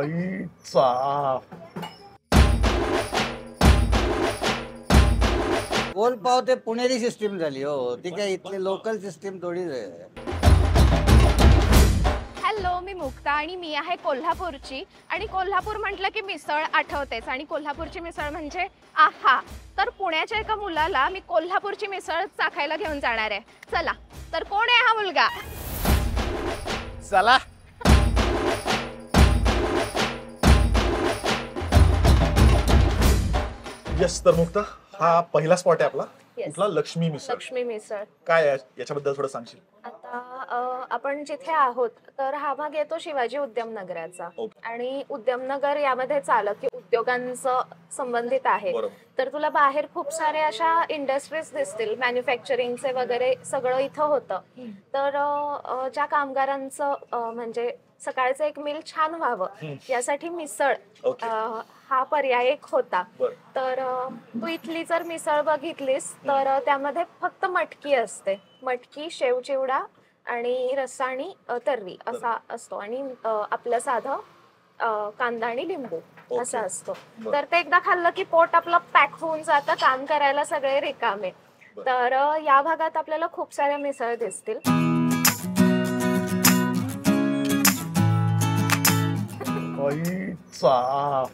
आईचा गोलपाव ते पुणेरी सिस्टीम झाली हो, ती काय इथली लोकल सिस्टीम थोडीच आहे. हॅलो, मी मुक्ता आणि मी आहे कोल्हापूरची. आणि कोल्हापूर म्हटलं की मिसळ आठवतेच, आणि कोल्हापूरची मिसळ म्हणजे आहा. तर पुण्याच्या एका मुलाला मी कोल्हापूरची मिसळ चाखायला घेऊन जाणार आहे. चला, तर कोण आहे हा मुलगा? चला. यस, तर मुक्ता हा पहिला स्पॉट आहे आपला. Yes. कुठला? लक्ष्मी मिसळ. लक्ष्मी मिसळ. काय आहे याच्याबद्दल थोडं सांगशील? आता आपण जिथे आहोत तर हा भाग येतो शिवाजी उद्यमनगराचा. Okay. आणि उद्यमनगर यामध्ये चालक की उद्योगांचं संबंधित आहे. बरोबर. तर तुला बाहेर खूप सारे अशा इंडस्ट्रीज दिसतील, मॅन्युफॅक्चरिंगचे वगैरे सगळं इथं होतं. तर ज्या कामगारांचं म्हणजे सकाळचं एक मिल छान व्हावं यासाठी मिसळ Okay. हा पर्याय एक होता. बरं. तर तू इथली जर मिसळ बघितलीस तर त्यामध्ये फक्त मटकी असते. मटकी, शेव चिवडा आणि रस्सा आणि तर्री असा असतो. आणि आपलं साधं कांदा आणि लिंबू असं असतो. तर ते एकदा खाल्लं की पोट आपलं पॅक होऊन जातं, काम करायला सगळे रिकामे. तर या भागात आपल्याला खूप साऱ्या मिसळ दिसतील. आईचा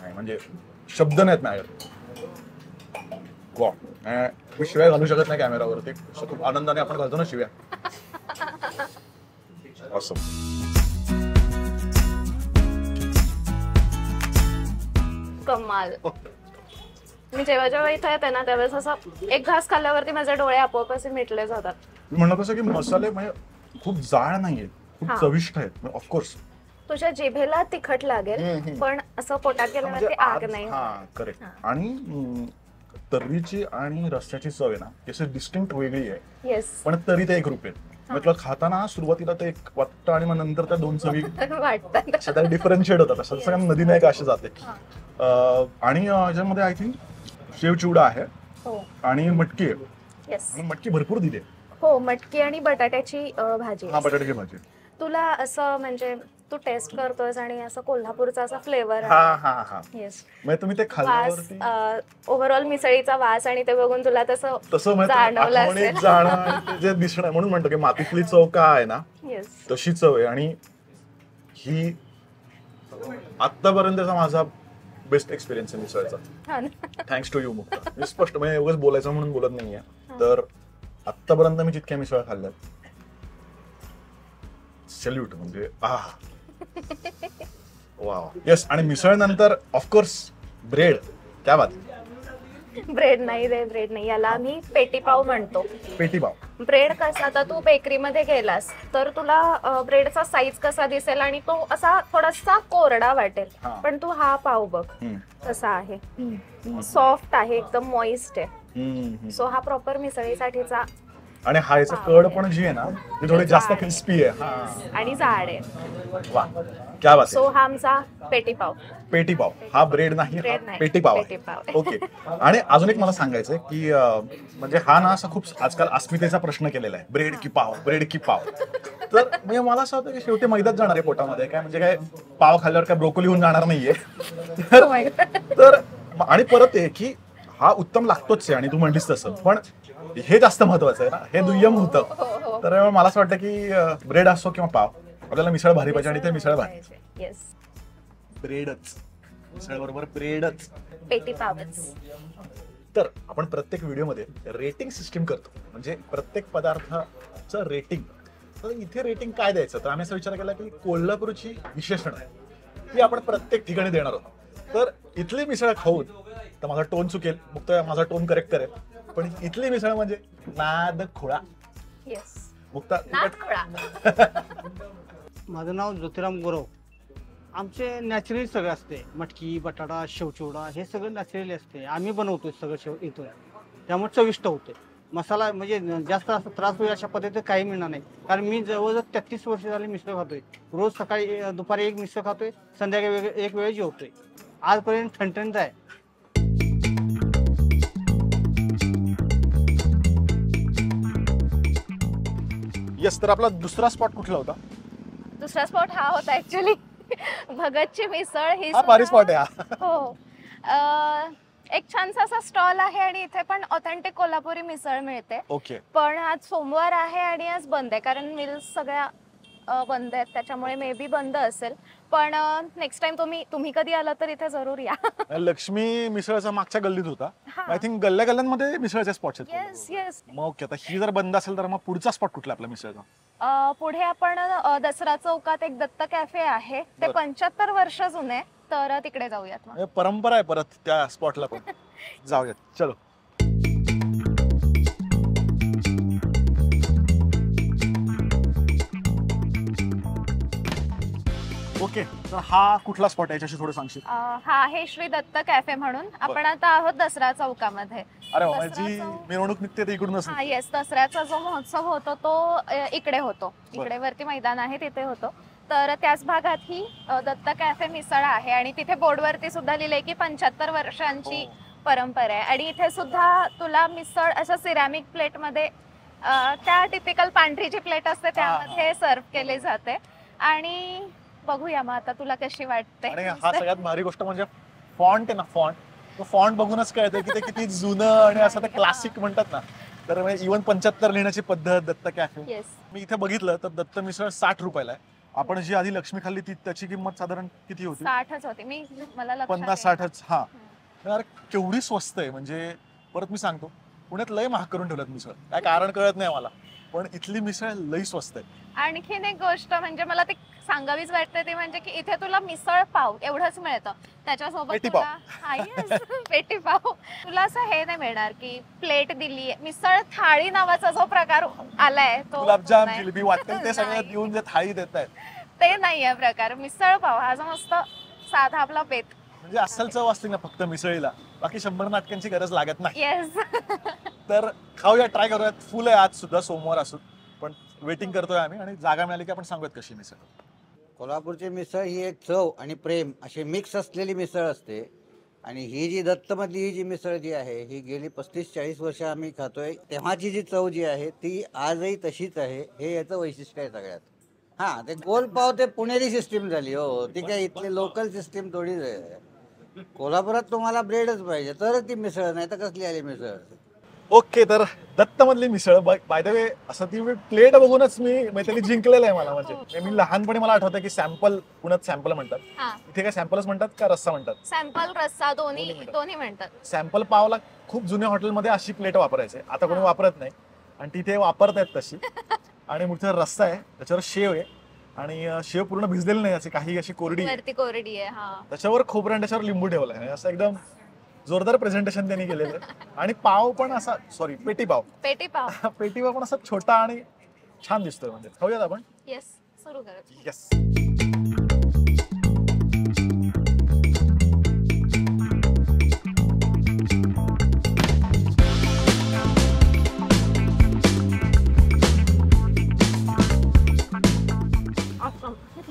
नाही म्हणजे शब्द नाहीत माझ्याकडे. वा, मी शिव्या घालू शकत नाही कॅमेरावरती. खूप आनंदाने आपण घालतो ना शिव्या. Awesome. कमाल. मी जेव्हा जेव्हा इथं येते ना त्यावेळेस असं एक घास खाल्ल्यावरती माझे डोळे आपोआप असे मिटले जातात. मी म्हणत असं की मसाले म्हणजे खूप जाड नाहीयेत, खूप चविष्ट आहेत. ऑफकोर्स तुझ्या जिभेला तिखट लागेल पण असं पोटात गेल्यावरती आग नाही. हा, करेक्ट. आणि तर्रीची आणि रस्त्याची चव आहे ना त्याची डिस्टिंक्ट वेगळी आहे. येस. पण तरी ते एक रूप आहे. मग तुला खाताना सुरुवातीला ते एक वाटतं आणि मग नंतर त्या दोन चवी वाटतात डिफरन्शिएट होतात. असं सगळ्या नदी नाही का अशी जाते. आणि याच्यामध्ये आय थिंक शेव चिवडा आहे आणि मटकी आहे. येस. आणि मटकी भरपूर दिली. हो, मटकी आणि बटाट्याची भाजी. हा, बटाट्याची भाजी. तुला असं म्हणजे तू टेस्ट करतोयस आणि असं कोल्हापूरचा असा फ्लेवर हा हा हा. येस. म्हणजे तुम्ही ते खाल्ल्यावरती ओव्हरऑल मिसळीचा वास आणि ते बघून तुला तसं जाणवलं असेल. जाणं आणि ते जे दिसणं म्हणून म्हणतो की मातीतली चव का आहे ना तशी चव आहे. आणि ही आतापर्यंतचा माझा बेस्ट एक्सपिरियन्स आहे मिसळचा. Thanks to you Mukta. मी स्पष्ट म्हणजे एवढंच बोलायचं म्हणून बोलत नाहीये. तर आतापर्यंत मी जितक्या मिसळ खाल्ल्यात सॅल्यूट. म्हणजे वाव. येस. आणि मिसळ नंतर ऑफकोर्स ब्रेड. क्या बात. ब्रेड नाही रे, ब्रेड नाही, याला आम्ही पेटी पाव म्हणतो. पेटी पाव. ब्रेड कसा, आता तू बेकरीमध्ये गेलास तर तुला ब्रेडचा साईज कसा दिसेल आणि तो असा थोडासा कोरडा वाटेल. पण तू हा पाव बघ कसा आहे, सॉफ्ट आहे, एकदम मॉइस्ट आहे. सो हा प्रॉपर मिसळीसाठीचा. आणि हा याचा कड पण जी आहे ना ती थोडी जास्त क्रिस्पी आहे आणि जाड आहे. वा, क्या बात. सो हा आमचा पेटी पाव. पेटी पाव. हा ब्रेड नाही, पेटी पाव. ओके. आणि अजून एक मला सांगायचंय की म्हणजे हा ना असा खूप आजकाल अस्मितेचा प्रश्न केलेला आहे, ब्रेड की पाव, ब्रेड की पाव. तर म्हणजे मला असं होतं की शेवटी मैदाच जाणार आहे पोटामध्ये. काय म्हणजे काय पाव खाल्ल्यावर काय ब्रोकोली होऊन जाणार नाहीये. तर आणि परत आहे की हा उत्तम लागतोच आहे आणि तू म्हणलीस तसं, पण हे जास्त महत्वाचं आहे ना, हे दुय्यम होतं. तर मला असं वाटतं की ब्रेड असो किंवा पाव, आपल्याला मिसळ भारी पाहिजे आणि ते मिसळ भारी. ब्रेडच, मिसळ बरोबर ब्रेडच, पेटी पावच. तर आपण प्रत्येक व्हिडिओमध्ये रेटिंग सिस्टीम करतो. म्हणजे प्रत्येक पदार्थाचं रेटिंग. तर इथे रेटिंग काय द्यायचं, तर आम्ही असा विचार केला की कोल्हापूरची विशेषणं ती आपण प्रत्येक ठिकाणी देणार आहोत. तर इथली मिसळ खाऊन, तर माझा टोन चुकेल, मग तर माझा टोन करेक्ट करेल, पण इथली मिसळ म्हणजे नाद खुळा. मुक्ता. माझं नाव ज्योतिराम गुरव. आमचे नॅचरली सगळं असते. मटकी, बटाटा, शेवचिवडा हे सगळं नॅचरली असते. आम्ही बनवतोय सगळं शेव येतोय, त्यामुळे चविष्ट होते. मसाला म्हणजे जास्त असं त्रास होईल अशा पद्धतीने काही मिळणार नाही. कारण मी जवळजवळ 33 वर्ष झाली मिसळ खातोय. रोज सकाळी दुपारी एक मिसळ खातोय, संध्याकाळी एक वेळ जेवतोय. आजपर्यंत ठणठणीत आहे. येस. तर आपला दुसरा स्पॉट कुठला होता? दुसरा स्पॉट हा होता ऍक्च्युली भगतची मिसळ ही हा भारी स्पॉट आहे हा. हो एक छानसा असा स्टॉल आहे आणि इथे पण ऑथेंटिक कोल्हापुरी मिसळ मिळते. ओके. पण आज सोमवार आहे आणि आज बंद आहे कारण मिल्स सगळ्या बंद आहेत त्याच्यामुळे मे बी बंद असेल. पण नेक्स्ट टाइम तुम्ही कधी आला तर इथे जरूर या. लक्ष्मी मिसळचा मागच्या गल्लीत होता. हा. आय थिंक गल्ल्या गल्ल्यांमध्ये मिसळचे स्पॉट्स आहेत. Yes yes. मग ओके, आता ही जर बंद असेल तर मग पुढचा स्पॉट कुठला आपला मिसळचा? पुढे आपण दसरा चौकात एक दत्त कॅफे आहे ते बरं. 75 वर्ष जुने, तर तिकडे जाऊयात मग. म्हणजे परंपरा आहे परत त्या स्पॉटला पण. जाऊयात चलो. ओके, तर हा कुठला स्पॉट आहे याच्याशी थोडं सांगशील? हा आहे श्री दत्त कॅफे म्हणून. आपण आता आहोत दसरा चौकामध्ये. अरे वा, दसरा जी चौक- मिरवणूक निघते ते इकडूनच हा निघते. येस, दसऱ्याचा जो महोत्सव होतो तो इकडे होतो. इकडे वरती मैदान आहे तिथे होतो. तर त्याच भागात ही दत्त कॅफे मिसळ आहे आणि तिथे बोर्डवरती सुद्धा लिहिलंय की 75 वर्षांची हो. परंपरा आहे. आणि इथे सुद्धा तुला मिसळ अशा सिरॅमिक प्लेट मध्ये त्या टिपिकल पांढरी जी प्लेट असते त्यामध्ये सर्व केले जाते. आणि बघूया मग आता तुला कशी वाटते. आणि हा सगळ्यात भारी गोष्ट म्हणजे फॉन्ट आहे ना, फॉन्ट. तो फॉन्ट बघूनच कळतं की ते किती जुनं आणि असं ते क्लासिक म्हणतात ना. तर इव्हन 75 लिहिण्याची पद्धत दत्त कॅफे. येस. मी इथे बघितलं तर दत्त मिसळ 60 रुपयाला आहे. आपण जी आधी लक्ष्मी खाल्ली ती त्याची किंमत साधारण किती होती? 60च होती. मला लक्षात 50-60च. हा, यार केवढी स्वस्त आहे. म्हणजे परत मी सांगतो, पुण्यात लय महाग करून ठेवल्यात मिसळ. काय कारण कळत नाही मला, पण इथली मिसळ लई स्वस्त आहे. आणखीन एक गोष्ट म्हणजे मला ती सांगावीच वाटते ती म्हणजे की इथे तुला मिसळ पाव एवढंच मिळतं. त्याच्यासोबत पेटी तुला पेटी पाव. तुला असं हे नाही मिळणार की प्लेट दिली. मिसळ थाळी नावाचा जो प्रकार आलाय तो गुलाबजाम, नाही. जिलेबी वाटतं ते सगळं नाही. देऊन जे थाळी देत आहेत ते नाहीये प्रकार. मिसळ पाव हा जो मस्त साधा आपला बेत. म्हणजे अस्सल चव असते ना फक्त मिसळीला, बाकी 100 नाटकांची गरज लागत नाही. येस. तर खाऊया, ट्राय करूयात. फुल आहे आज सुद्धा, सोमवार असून, पण वेटिंग करतोय आम्ही आणि जागा मिळाली की आपण सांगूयात कशी मिसळ. कोल्हापूरची मिसळ ही एक चव आणि प्रेम अशी मिक्स असलेली मिसळ असते. आणि ही जी दत्तमधली ही जी मिसळ जी आहे ही गेली 35-40 वर्ष आम्ही खातोय. तेव्हाची जी चव जी आहे ती आजही तशीच आहे. हे याचं वैशिष्ट्य आहे सगळ्यात. हा, ते गोल पाव ते पुणेरी सिस्टीम झाली हो. ती काय इथली लोकल सिस्टीम थोडीच आहे. कोल्हापुरात तुम्हाला ब्रेडच पाहिजे तरच ती मिसळ, नाही तर कसली आली मिसळ. ओके, तर दत्त मधली मिसळ बाय द वे असं ती प्लेट बघूनच मी मैत्रिणी जिंकलेलं आहे मला. म्हणजे मी लहानपणी मला आठवतं की सॅम्पल, पुण्यात सॅम्पल म्हणतात. हा, इथे काय सॅम्पलच म्हणतात का रस्सा म्हणतात? सॅम्पल रस्सा दोन्ही म्हणतात. दोन्ही म्हणतात. सॅम्पल पावला खूप जुन्या हॉटेलमध्ये अशी प्लेट वापरायचे, आता कोणी वापरत नाही आणि तिथे वापरतायत तशी. आणि मोठा रस्सा आहे, त्याच्यावर शेव आहे आणि शेव पूर्ण भिजलेली नाही, अशी काही अशी कोरडी आहे. वरती कोरडी आहे. हा, त्याच्यावर खोबरं आणि त्याच्यावर लिंबू ठेवलाय. असं एकदम जोरदार प्रेझेंटेशन त्यांनी केलेलं आहे. आणि पाव पण असा, सॉरी पेटी पाव, पेटी पाव. पेटी पाव पण असा छोटा आणि छान दिसतोय. म्हणजे खाऊयात आपण. येस, सुरू कर. येस.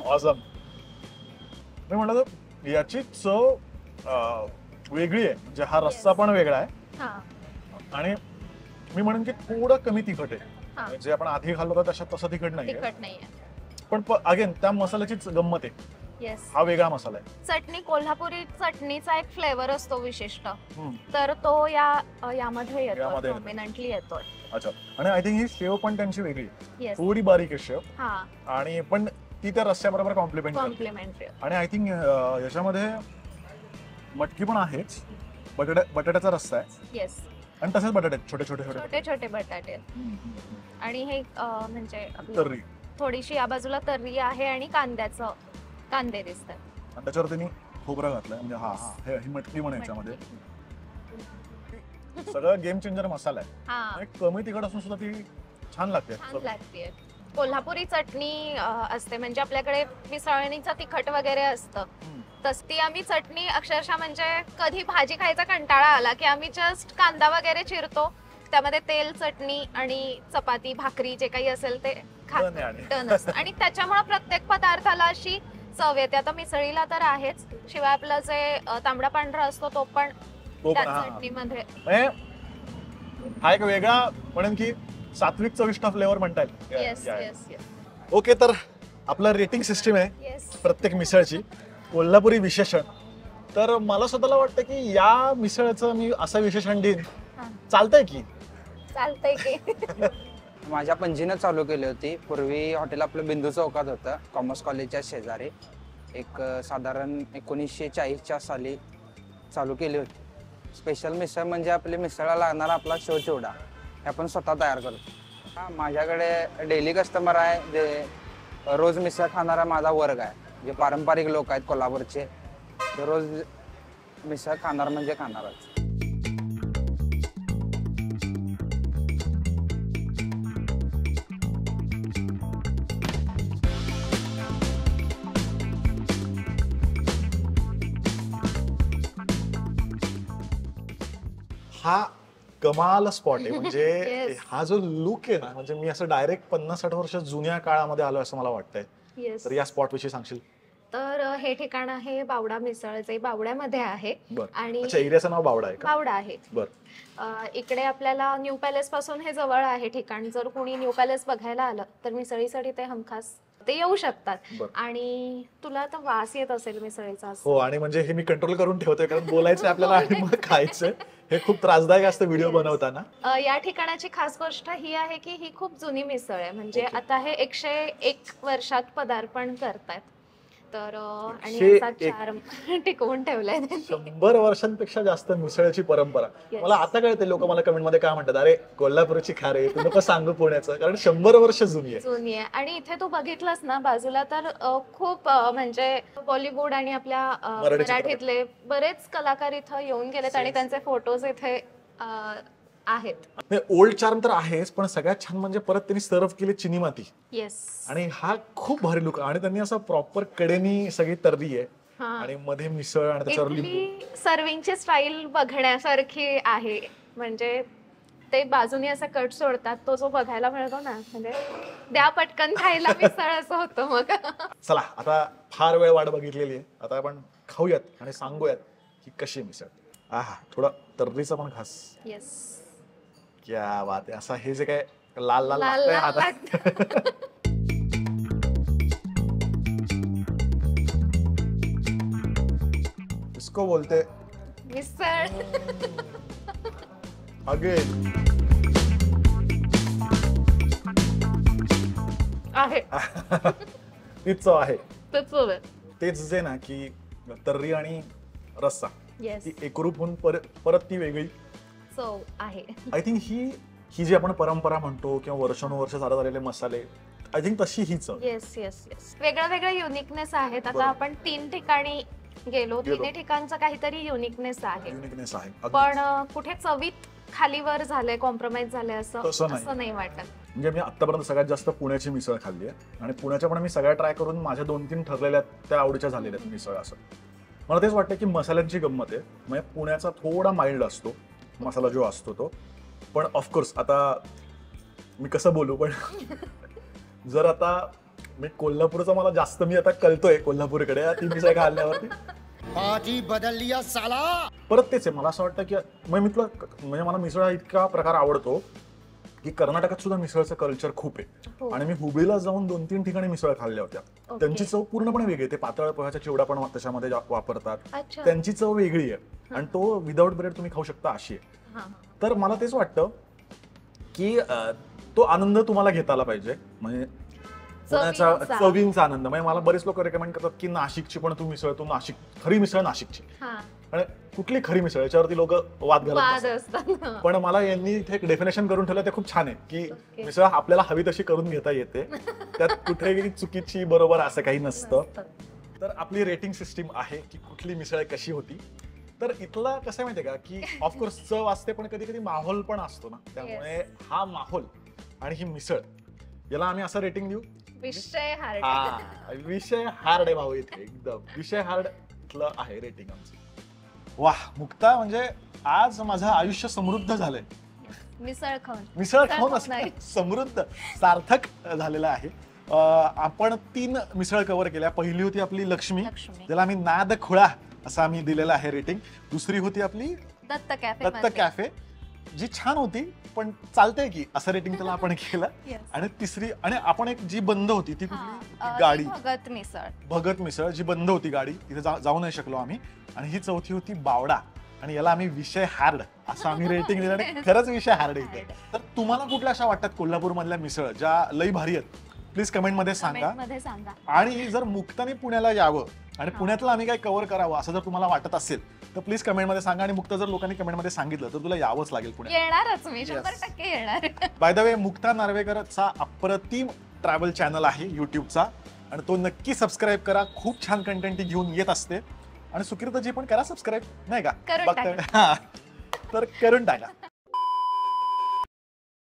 ऑसम. मी म्हणलं तर याची चव वेगळी आहे. म्हणजे हा रस्सा पण वेगळा आहे हा, आणि मी म्हणेन की थोडं कमी तिखट आहे. हा. जे आपण आधी खाल्लं होतं तशात तसं तिखट नाही. तिखट नाहीये. पण अगेन त्या मसाल्याचीच गंमत आहे. येस. हा वेगळा मसाला आहे. चटणी, कोल्हापुरी चटणीचा एक फ्लेवर असतो विशिष्ट, हम्म. तर तो यामध्ये येतो, यामध्ये येतो. डॉमिनंटली येतोय. अच्छा. आणि आय थिंक ही शेव पण त्यांची वेगळी आहे. येस. थोडी बारीक आहे शेव हा, आणि पण ती त्या रस्स्याबरोबर कॉम्प्लिमेंट करते. कॉम्प्लिमेंटरी. आणि आय थिंक याच्यामध्ये मटकी पण आहेच. बटाट्याचा रस्सा आहे येस. आणि तसेच बटाटे आहेत, छोटे छोटे छोटे. छोटे छोटे बटाटे. आणि हे म्हणजे आपलं तर्री थोडीशी या बाजूला तर्री आहे आणि कांदे दिसतात. आणि त्याच्यावर त्यांनी खोबरं घातलंय. म्हणजे ही मटकी पण आहे याच्यामध्ये. सगळं गेम चेंजर मसाला आहे. हा, आणि कमी तिखट असून सुद्धा ती छान लागते. छान लागते. कोल्हापुरी चटणी असते म्हणजे आपल्याकडे मिसळणीचं तिखट वगैरे असतं, तस ती आम्ही चटणी अक्षरशः म्हणजे कधी भाजी खायचा कंटाळा आला की आम्ही जस्ट कांदा वगैरे चिरतो, त्यामध्ये तेल, चटणी आणि चपाती, भाकरी जे काही असेल ते डन आहे आणि. डन असतं. आणि त्याच्यामुळे प्रत्येक पदार्थाला अशी चव येते. आता मिसळीला तर आहेच, शिवाय आपलं जे तांबडा पांढरा असतो तो पण त्या चटणीमध्ये. हा एक वेगळा म्हणेन की सात्विक चविष्ट फ्लेवर म्हणता येईल. Yes yes yes. ओके, तर आपलं रेटिंग सिस्टीम आहे येस प्रत्येक मिसळची, कोल्हापुरी विशेषण. तर मला स्वतःला वाटतं की या मिसळचं मी असं विशेषण देईन, चालतंय की? चालतंय की. माझ्या पणजीनं चालू केली होती. पूर्वी हॉटेल आपलं बिंदू चौकात होतं, कॉमर्स कॉलेजच्या शेजारी. एक साधारण 1940च्या साली चालू केली होती. स्पेशल मिसळ म्हणजे आपली मिसळला लागणारा आपला शेवचिवडा हे आपण स्वतः तयार करतो. माझ्याकडे डेली कस्टमर आहे, जे रोज मिसळ खाणारा माझा वर्ग आहे. जे पारंपरिक लोक आहेत कोल्हापूरचे, ते रोज मिसळ खाणार म्हणजे खाणारच. हा कमाल स्पॉट आहे. म्हणजे Yes. हा जो लुक आहे ना, म्हणजे मी असं डायरेक्ट 50-60 वर्ष जुन्या काळामध्ये आलोय असं मला वाटतंय. येस तर या स्पॉट विषयी सांगशील? तर हे ठिकाण आहे बावडा मिसळ, जे बावड्यामध्ये आहे. बर. आणि अच्छा, एरियाचं नाव बावडा आहे का? बावडा आहे. बर. इकडे आपल्याला न्यू पॅलेस पासून हे जवळ आहे ठिकाण. जर कोणी न्यू पॅलेस बघायला आलं तर मिसळीसाठी ते हमखास ते येऊ शकतात. बर. आणि तुला तर वास येत असेल मिसळीचा. हो, आणि म्हणजे हे मी कंट्रोल करून ठेवतोय कारण बोलायचं आपल्याला आणि मग खायचंय. हे खूप त्रासदायक असतं व्हिडिओ बनवताना. या ठिकाणाची खास गोष्ट ही आहे की ही खूप जुनी मिसळ आहे. म्हणजे Okay. आता हे 101 वर्षात पदार्पण करतात. तर आणि 101 असा चार टिकवून ठेवलाय त्यांनी. 100 वर्षांपेक्षा जास्त मिसळची परंपरा. Yes. मला आता कळते लोक मला कमेंट मध्ये काय म्हणतात, अरे कोल्हापूरची खारे तू नको सांगू पुण्याचं, कारण 100 वर्ष जुनी आहे. जुनी आहे. आणि इथे तू बघितलंस ना बाजूला तर खूप म्हणजे बॉलिवूड आणि आपल्या मराठी मराठीतले बरेच कलाकार इथं येऊन गेलेत आणि त्यांचे फोटोज इथे आहेत. ओल्ड चार्म तर आहेच, पण सगळ्यात छान म्हणजे परत त्यांनी सर्व केली चिनी माती. येस. आणि हा खूप भारी लुक, आणि त्यांनी असं प्रॉपर कडेनी सगळी तरली आहे हा. आणि मध्ये मिसळ आणि त्याच्यावर लिंबू. इथली सर्विंगची स्टाईल बघण्यासारखी आहे. म्हणजे ते बाजूने असं कट सोडतात, तो जो बघायला मिळतो ना, म्हणजे द्या पटकन खायला मिसळ असं होतं मग. चला, आता फार वेळ वाट बघितलेली आहे, आता आपण खाऊयात आणि सांगूयात की कशी मिसळ. आहा, थोडा तर्रीचा पण खास. येस. क्या बात आहे. असं हे जे काय लाल लाल लाल लागतंय लाल हातात. लागतं. इसको बोलते मिसळ. अगेन. आहे तीच चव आहे. तर तेच जे ना की तर्री आणि रस्सा येस ती एकरूप होऊन परत ती वेगळी चव आहे. आय थिंक ही जी आपण परंपरा म्हणतो किंवा वर्षानुवर्ष चालत आलेले मसाले, आय थिंक तशी ही चव. Yes yes yes. वेगळं वेगळं युनिकनेस आहेत. बरोबर. आता आपण 3 ठिकाणी गेलो, गेलो. तिन्ही ठिकाणचं काहीतरी युनिकनेस आहे. युनिकनेस आहे. अगदी. पण कुठे चवीत खालीवर झालंय, कॉम्प्रोमाइज झालंय तसं असं नाही. असं नाही वाटत. म्हणजे मी आतापर्यंत सगळ्यात जास्त पुण्याची मिसळ खाल्ली आहे, आणि पुण्याच्या पण मी सगळ्या ट्राय करून माझ्या 2-3 ठरलेल्या त्या आवडीच्या झालेल्या आहेत मिसळ. असं मला तेच वाटतं की मसाल्यांची गंमत आहे. म्हणजे पुण्याचा थोडा माइल्ड असतो मसाला जो असतो तो, पण ऑफकोर्स आता मी कसं बोलू, पण जर आता मी कोल्हापूरचा मला जास्त मी आता कळतोय कोल्हापूरकडे ती मिसळ खाल्ल्यावरती. पार्टी बदल लिया साला. परत तेच आहे, मला असं वाटतं की मी तुला म्हणजे मला मिसळ हा इतका प्रकार आवडतो की कर्नाटकात सुद्धा मिसळचं कल्चर खूप आहे. हो. आणि मी हुबळीला जाऊन 2-3 ठिकाणी मिसळ खाल्ल्या होत्या. ओके. त्यांची चव पूर्णपणे वेगळी आहे. ते पातळ पोह्याचा चिवडा पण त्याच्यामध्ये वापरतात. अच्छा. त्यांची चव वेगळी आहे आणि तो विदाऊट ब्रेड तुम्ही खाऊ शकता अशी आहे. हा. तर मला तेच वाटतं की तो आनंद तुम्हाला घेता आला पाहिजे. म्हणजे पुण्याचा चवींचा. चवींचा आनंद. म्हणजे मला बरेच लोक रेकमेंड करतात की नाशिकची पण तू मिसळ, तू नाशिक खरी मिसळ नाशिकची. हा. आणि कुठली खरी मिसळ याच्यावरती लोक वाद घालत वाद असतात. असतात. पण मला यांनी इथे एक डेफिनेशन करून ठेवलं, ते खूप छान आहे की ओके. मिसळ आपल्याला हवी तशी करून घेता येते. त्यात कुठेही चुकीची बरोबर असं काही नसतं. तर आपली रेटिंग सिस्टीम आहे की कुठली मिसळ कशी होती. तर इथला कसं आहे माहितीये का की ऑफकोर्स चव असते, पण कधी कधी माहोल पण असतो ना. त्यामुळे हा माहोल आणि ही मिसळ याला आम्ही असं रेटिंग देऊ. विषय हार्ड. हा, विषय हार्ड आहे भाऊ. इथे एकदम विषय हार्ड इथलं आहे रेटिंग आमचं. वाह मुक्ता, म्हणजे आज माझं आयुष्य समृद्ध झालंय. मिसळ खाऊन. मिसळ खाऊन खाऊन असं नाही. समृद्ध सार्थक झालेलं आहे. आपण 3 मिसळ कव्हर केल्या. पहिली होती आपली लक्ष्मी, लक्ष्मी. ज्याला आम्ही नाद खुळा असं आम्ही दिलेलं आहे रेटिंग. दुसरी होती आपली दत्त कॅफे. दत्त कॅफे, जी छान होती पण चालतंय की असं रेटिंग त्याला आपण केलं. Yes. आणि तिसरी आणि आपण एक जी बंद होती ती हा, कुठली गाडी भगत मिसळ. भगत मिसळ जी बंद होती गाडी तिथे जाऊ नाही शकलो आम्ही. आणि ही चौथी होती बावडा आणि याला आम्ही विषय हार्ड असं आम्ही रेटिंग दिलं आणि खरंच विषय हार्ड आहे. तर तुम्हाला कुठल्या अशा वाटतात कोल्हापूर मधल्या मिसळ ज्या लई भारी आहेत प्लीज कमेंट मध्ये सांगा. Comment मध्ये सांगा. आणि जर मुक्ताने पुण्याला यावं आणि पुण्यातलं आम्ही काय कव्हर करावं असं जर तुम्हाला वाटत असेल तर प्लीज कमेंटमध्ये सांगा. आणि मुक्ता जर लोकांनी कमेंटमध्ये सांगितलं तर तुला यावंच लागेल पुण्यात. येणारच मी 100% येणार. बाय द वे मुक्ता नार्वेकरचा अप्रतिम ट्रॅव्हल चॅनल आहे युट्यूबचा आणि तो नक्की सबस्क्राईब करा. खूप छान कंटेंट ती घेऊन येत असते. आणि सुकिर्तजी पण करा सबस्क्राईब नाही का करून बघता तर करून टाका.